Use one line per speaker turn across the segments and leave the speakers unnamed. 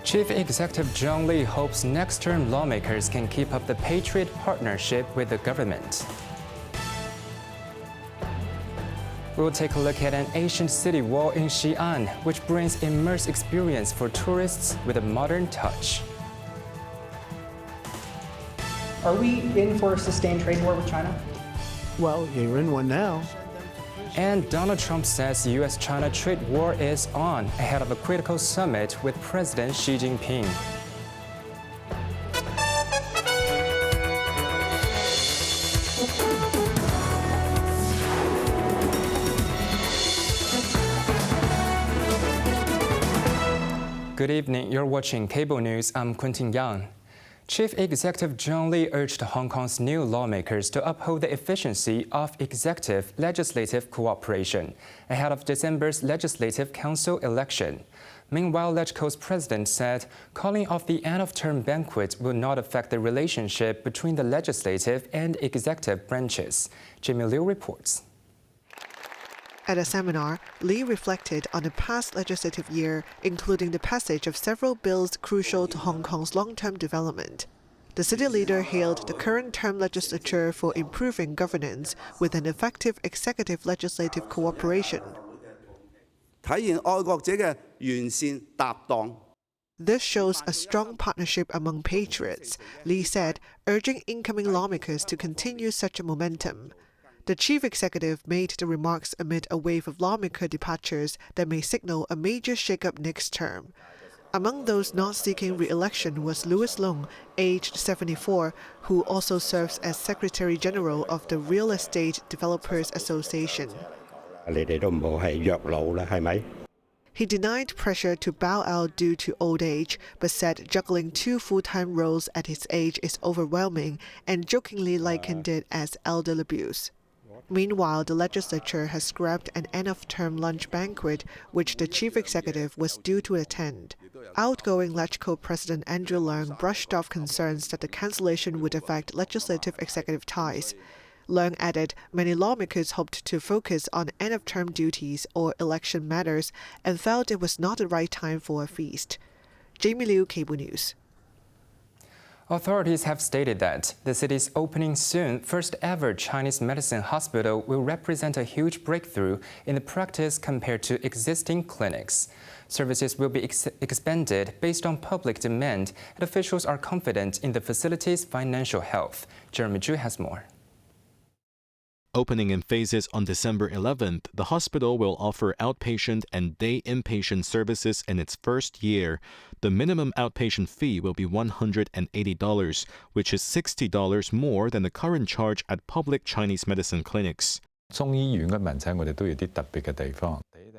Chief Executive Zhang Li hopes next-term lawmakers can keep up the patriot partnership with the government. We'll take a look at an ancient city wall in Xi'an, which brings immersive experience for tourists with a modern touch.
Are we in for a sustained trade war with China?
Well, you're in one now.
And Donald Trump says U.S.-China trade war is on ahead of a critical summit with President Xi Jinping. Good evening, you're watching Cable News. I'm Quentin Yang. Chief Executive Zhang Li urged Hong Kong's new lawmakers to uphold the efficiency of executive-legislative cooperation ahead of December's Legislative Council election. Meanwhile, LegCo's president said calling off the end-of-term banquet will not affect the relationship between the legislative and executive branches. Jimmy Liu reports.
At a seminar, Li reflected on the past legislative year, including the passage of several bills crucial to Hong Kong's long-term development. The city leader hailed the current term legislature for improving governance with an effective executive-legislative cooperation. This shows a strong partnership among patriots, Li said, urging incoming lawmakers to continue such a momentum. The chief executive made the remarks amid a wave of lawmaker departures that may signal a major shake-up next term. Among those not seeking re-election was Louis Lung, aged 74, who also serves as Secretary General of the Real Estate Developers Association. He denied pressure to bow out due to old age, but said juggling two full-time roles at his age is overwhelming and jokingly likened it as elder abuse. Meanwhile, the legislature has scrapped an end-of-term lunch banquet, which the chief executive was due to attend. Outgoing LegCo President Andrew Leung brushed off concerns that the cancellation would affect legislative-executive ties. Leung added many lawmakers hoped to focus on end-of-term duties or election matters and felt it was not the right time for a feast. Jamie Liu, Cable News.
Authorities have stated that the city's opening soon first-ever Chinese medicine hospital will represent a huge breakthrough in the practice compared to existing clinics. Services will be expanded based on public demand, and officials are confident in the facility's financial health. Jeremy Zhu has more.
Opening in phases on December 11th, the hospital will offer outpatient and day inpatient services in its first year. The minimum outpatient fee will be $180, which is $60 more than the current charge at public Chinese medicine clinics.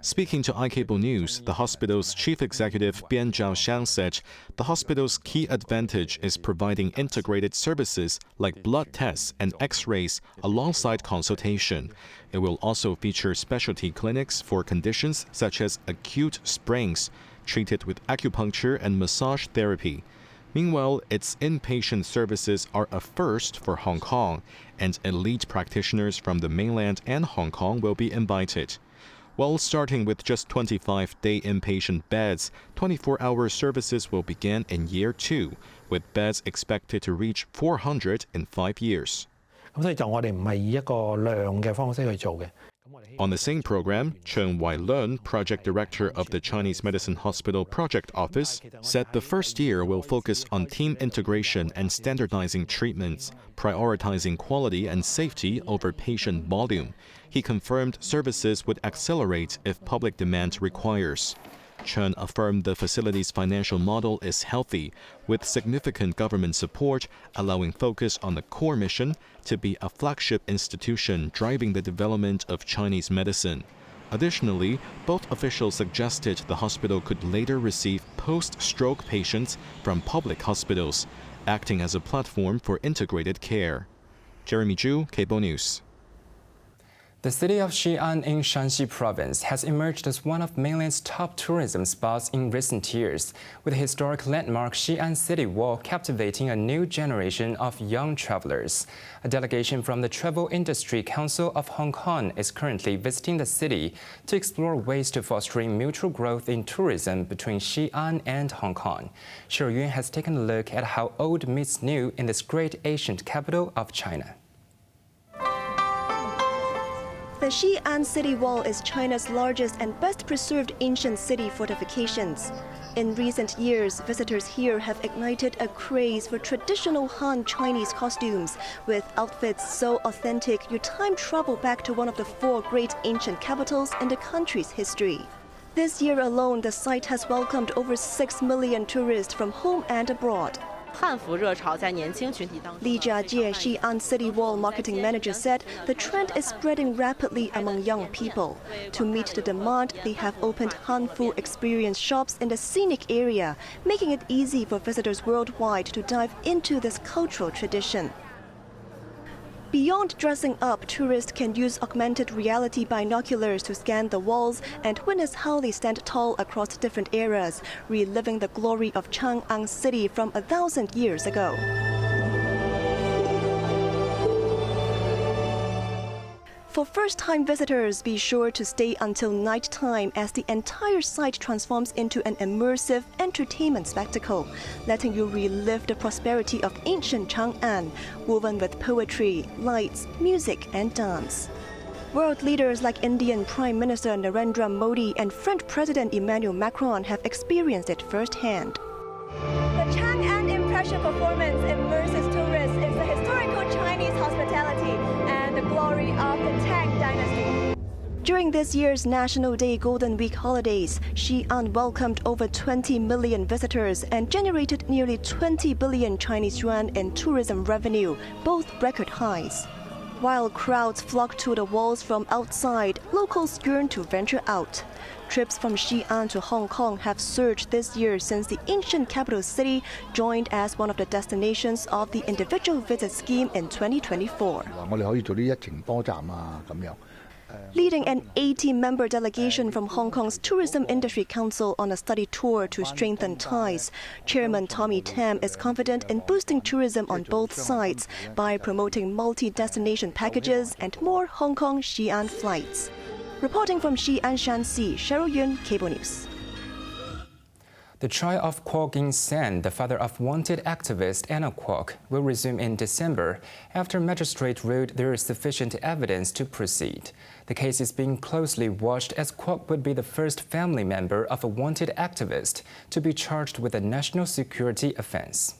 Speaking to iCable News, the hospital's chief executive Bian Zhaoxiang said the hospital's key advantage is providing integrated services like blood tests and X-rays alongside consultation. It will also feature specialty clinics for conditions such as acute sprains, treated with acupuncture and massage therapy. Meanwhile, its inpatient services are a first for Hong Kong, and elite practitioners from the mainland and Hong Kong will be invited. While starting with just 25 day inpatient beds, 24-hour services will begin in year 2, with beds expected to reach 400 in 5 years. On the same program, Chen Wailun, project director of the Chinese Medicine Hospital Project Office, said the first year will focus on team integration and standardizing treatments, prioritizing quality and safety over patient volume. He confirmed services would accelerate if public demand requires. Chen affirmed the facility's financial model is healthy, with significant government support, allowing focus on the core mission to be a flagship institution driving the development of Chinese medicine. Additionally, both officials suggested the hospital could later receive post-stroke patients from public hospitals, acting as a platform for integrated care. Jeremy Zhu, Cable News.
The city of Xi'an in Shanxi province has emerged as one of mainland's top tourism spots in recent years, with the historic landmark Xi'an citywall captivating a new generation of young travelers. A delegation from the Travel Industry Council of Hong Kong is currently visiting the city to explore ways to fostering mutual growth in tourism between Xi'an and Hong Kong. Xi'an has taken a look at how old meets new in this great ancient capital of China.
The Xi'an city wall is China's largest and best preserved ancient city fortifications. In recent years, visitors here have ignited a craze for traditional Han Chinese costumes, with outfits so authentic you time travel back to one of the 4 great ancient capitals in the country's history. This year alone, the site has welcomed over 6 million tourists from home and abroad. Li Jiajie, Xi'an City Wall marketing manager, said the trend is spreading rapidly among young people. To meet the demand, they have opened Han Fu experience shops in the scenic area, making it easy for visitors worldwide to dive into this cultural tradition. Beyond dressing up, tourists can use augmented reality binoculars to scan the walls and witness how they stand tall across different eras, reliving the glory of Chang'an City from 1,000 years ago. For first-time visitors, be sure to stay until nighttime as the entire site transforms into an immersive entertainment spectacle, letting you relive the prosperity of ancient Chang'an, woven with poetry, lights, music, and dance. World leaders like Indian Prime Minister Narendra Modi and French President Emmanuel Macron have experienced it firsthand. The Chang'an Impression performance immerses tourists in the historical Chinese hospitality and the glory of the Tang Dynasty. During this year's National Day Golden Week holidays, Xi'an welcomed over 20 million visitors and generated nearly 20 billion Chinese yuan in tourism revenue, both record highs. While crowds flock to the walls from outside, locals yearn to venture out. Trips from Xi'an to Hong Kong have surged this year since the ancient capital city joined as one of the destinations of the individual visit scheme in 2024. Leading an 80-member delegation from Hong Kong's Tourism Industry Council on a study tour to strengthen ties, Chairman Tommy Tam is confident in boosting tourism on both sides by promoting multi-destination packages and more Hong Kong-Xi'an flights. Reporting from Xi'an, Shanxi, Cheryl Yun, Cable News.
The trial of Kwok In-sen, the father of wanted activist Anna Kwok, will resume in December after magistrate ruled there is sufficient evidence to proceed. The case is being closely watched as Kwok would be the first family member of a wanted activist to be charged with a national security offense.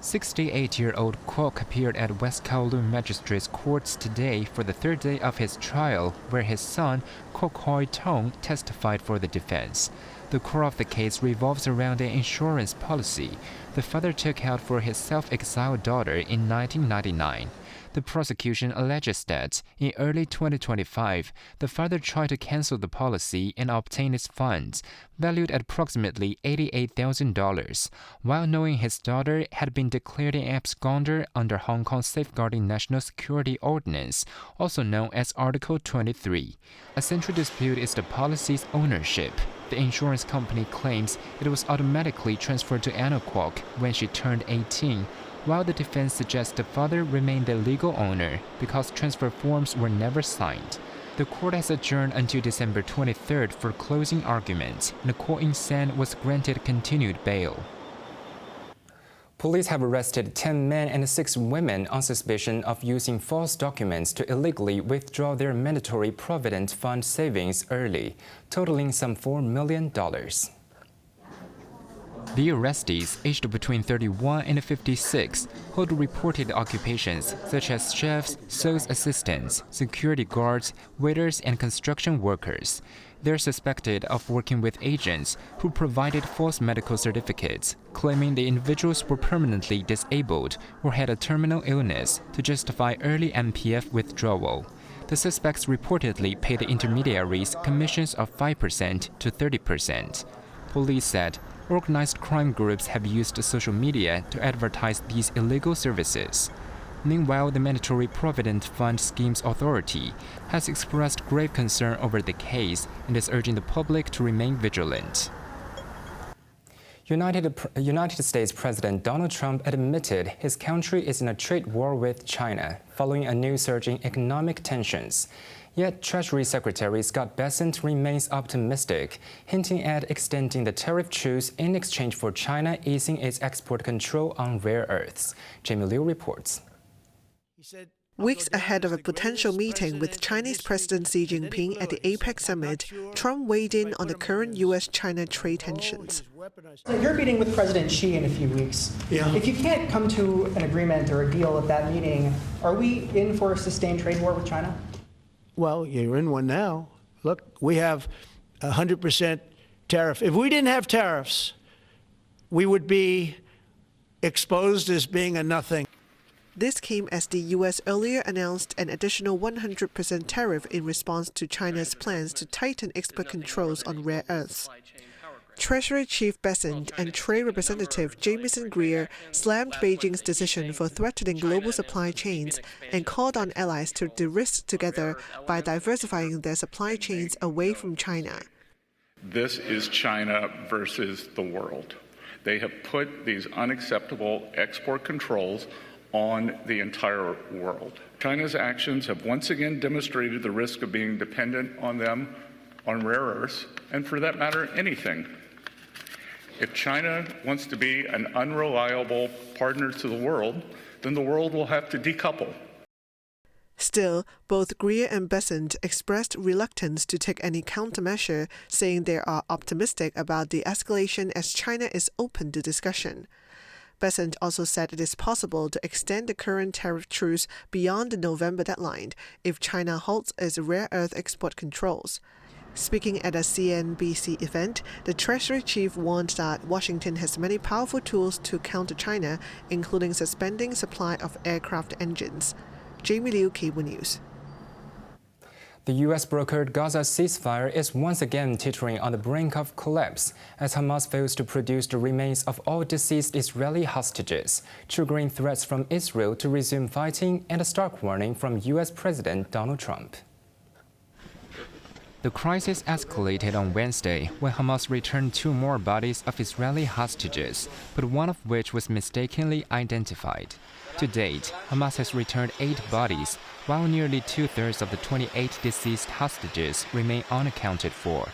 68-year-old Kwok appeared at West Kowloon Magistrates Courts today for the 3rd day of his trial, where his son, Kwok Hoi-tong, testified for the defense. The core of the case revolves around an insurance policy the father took out for his self-exiled daughter in 1999. The prosecution alleges that, in early 2025, the father tried to cancel the policy and obtain its funds, valued at approximately $88,000, while knowing his daughter had been declared an absconder under Hong Kong's Safeguarding National Security Ordinance, also known as Article 23. A central dispute is the policy's ownership. The insurance company claims it was automatically transferred to Anna Kwok when she turned 18, while the defense suggests the father remained the legal owner because transfer forms were never signed. The court has adjourned until December 23rd for closing arguments, and Kwok In-sen was granted continued bail.
Police have arrested 10 men and 6 women on suspicion of using false documents to illegally withdraw their mandatory Provident Fund savings early, totaling some $4 million.
The arrestees, aged between 31 and 56, hold reported occupations such as chefs, sales assistants, security guards, waiters, and construction workers. They're suspected of working with agents who provided false medical certificates, claiming the individuals were permanently disabled or had a terminal illness to justify early MPF withdrawal. The suspects reportedly paid the intermediaries commissions of 5% to 30%. Police said organized crime groups have used social media to advertise these illegal services. Meanwhile, the Mandatory Provident Fund Schemes Authority has expressed grave concern over the case and is urging the public to remain vigilant.
United States President Donald Trump admitted his country is in a trade war with China, following a new surge in economic tensions. Yet Treasury Secretary Scott Bessent remains optimistic, hinting at extending the tariff truce in exchange for China easing its export control on rare earths. Jamie Liu reports.
Weeks ahead of a potential meeting with Chinese President Xi Jinping at the APEC summit, Trump weighed in on the current U.S.-China trade tensions.
So you're meeting with President Xi in a few weeks.
Yeah.
If you can't come to an agreement or a deal at that meeting, are we in for a sustained trade war with China?
Well, you're in one now. Look, we have 100% tariff. If we didn't have tariffs, we would be exposed as being a nothing.
This came as the U.S. earlier announced an additional 100% tariff in response to China's plans to tighten export controls on rare earths. Treasury Chief Bessent and Trade Representative Jamieson Greer slammed Beijing's decision for threatening global supply chains and called on allies to de-risk together by diversifying their supply chains away from China.
This is China versus the world. They have put these unacceptable export controls on the entire world. China's actions have once again demonstrated the risk of being dependent on them on rare earths, and for that matter, anything. If China wants to be an unreliable partner to the world, then the world will have to decouple.
Still, both Greer and Bessent expressed reluctance to take any countermeasure, saying they are optimistic about the escalation as China is open to discussion. Bessent also said it is possible to extend the current tariff truce beyond the November deadline if China halts its rare earth export controls. Speaking at a CNBC event, the Treasury chief warned that Washington has many powerful tools to counter China, including suspending supply of aircraft engines. Jamie Liu, Cable News.
The U.S.-brokered Gaza ceasefire is once again teetering on the brink of collapse as Hamas fails to produce the remains of all deceased Israeli hostages, triggering threats from Israel to resume fighting and a stark warning from U.S. President Donald Trump.
The crisis escalated on Wednesday when Hamas returned 2 more bodies of Israeli hostages, but one of which was mistakenly identified. To date, Hamas has returned 8 bodies, while nearly 2/3 of the 28 deceased hostages remain unaccounted for.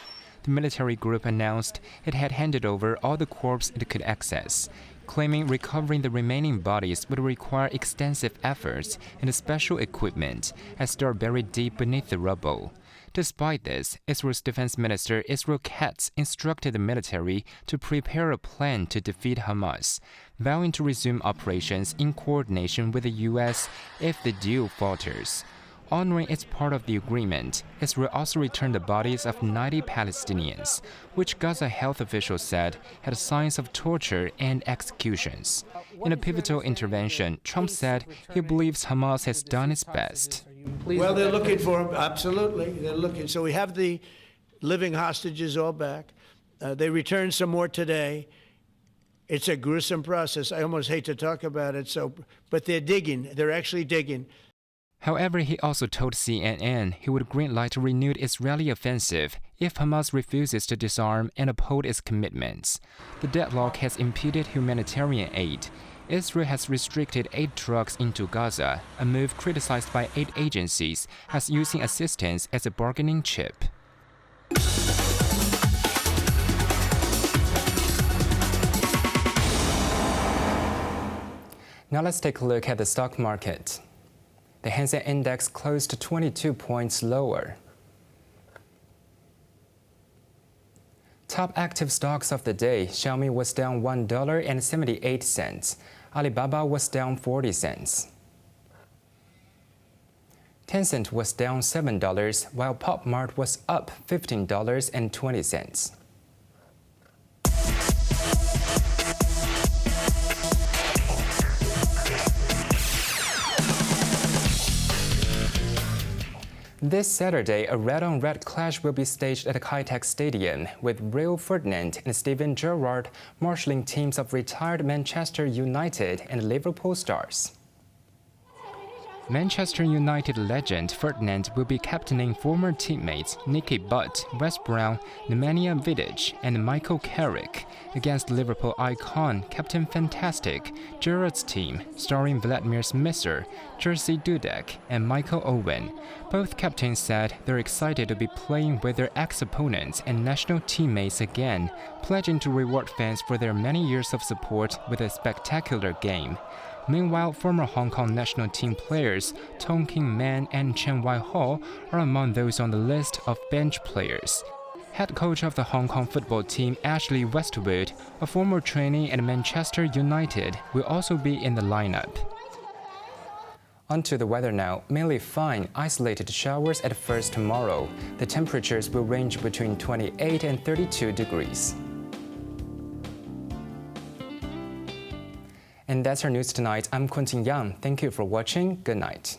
The military group announced it had handed over all the corpses it could access, claiming recovering the remaining bodies would require extensive efforts and special equipment as they are buried deep beneath the rubble. Despite this, Israel's Defense Minister Israel Katz instructed the military to prepare a plan to defeat Hamas, vowing to resume operations in coordination with the U.S. if the deal falters. Honoring its part of the agreement, Israel also returned the bodies of 90 Palestinians, which Gaza health officials said had signs of torture and executions. In a pivotal intervention, Trump said he believes Hamas has done its best.
Well, they're looking for them, absolutely. They're looking. So we have the living hostages all back. They returned some more today. It's a gruesome process. I almost hate to talk about it, but they're digging. They're actually digging.
However, he also told CNN he would greenlight a renewed Israeli offensive if Hamas refuses to disarm and uphold its commitments. The deadlock has impeded humanitarian aid. Israel has restricted aid trucks into Gaza, a move criticized by aid agencies as using assistance as a bargaining chip.
Now let's take a look at the stock market. The Hang Seng Index closed 22 points lower. Top active stocks of the day: Xiaomi was down $1.78. Alibaba was down 40 cents. Tencent was down $7, while Pop Mart was up $15.20. This Saturday, a red-on-red clash will be staged at the High-Tech Stadium, with Rio Ferdinand and Steven Gerrard marshalling teams of retired Manchester United and Liverpool stars.
Manchester United legend Ferdinand will be captaining former teammates Nicky Butt, Wes Brown, Nemanja Vidic, and Michael Carrick against Liverpool icon Captain Fantastic, Gerrard's team, starring Vladimir Smisser, Jerzy Dudek, and Michael Owen. Both captains said they're excited to be playing with their ex-opponents and national teammates again, pledging to reward fans for their many years of support with a spectacular game. Meanwhile, former Hong Kong national team players Tong King Man and Chen Wai-ho are among those on the list of bench players. Head coach of the Hong Kong football team Ashley Westwood, a former trainee at Manchester United, will also be in the lineup.
On to the weather now. Mainly fine, isolated showers at first tomorrow. The temperatures will range between 28 and 32 degrees. And that's our news tonight. I'm Quentin Yang. Thank you for watching. Good night.